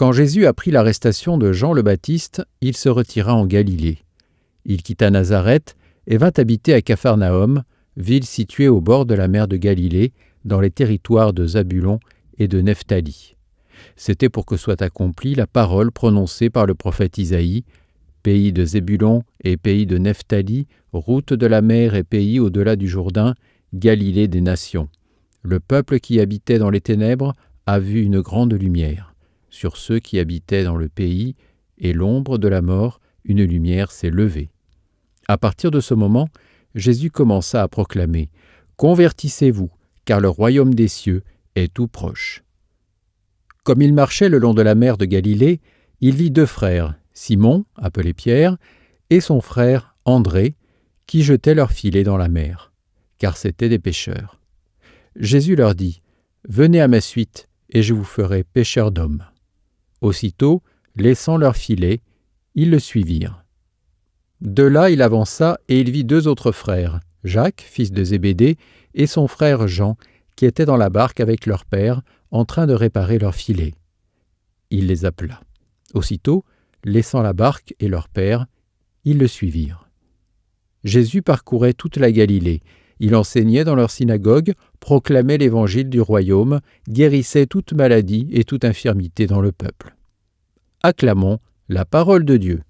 Quand Jésus apprit l'arrestation de Jean le Baptiste, il se retira en Galilée. Il quitta Nazareth et vint habiter à Capharnaüm, ville située au bord de la mer de Galilée, dans les territoires de Zabulon et de Nephtali. C'était pour que soit accomplie la parole prononcée par le prophète Isaïe, « Pays de Zébulon et pays de Nephtali, route de la mer et pays au-delà du Jourdain, Galilée des nations. Le peuple qui habitait dans les ténèbres a vu une grande lumière. Sur ceux qui habitaient dans le pays et l'ombre de la mort, une lumière s'est levée. » À partir de ce moment, Jésus commença à proclamer « Convertissez-vous, car le royaume des cieux est tout proche. » Comme il marchait le long de la mer de Galilée, il vit deux frères, Simon, appelé Pierre, et son frère André, qui jetaient leurs filets dans la mer, car c'étaient des pêcheurs. Jésus leur dit « Venez à ma suite, et je vous ferai pêcheurs d'hommes. » Aussitôt, laissant leurs filets, ils le suivirent. De là, il avança et il vit deux autres frères, Jacques, fils de Zébédée, et son frère Jean, qui étaient dans la barque avec leur père, en train de réparer leurs filets. Il les appela. Aussitôt, laissant la barque et leur père, ils le suivirent. Jésus parcourait toute la Galilée. Il enseignait dans leur synagogue, proclamait l'évangile du royaume, guérissait toute maladie et toute infirmité dans le peuple. Acclamons la parole de Dieu.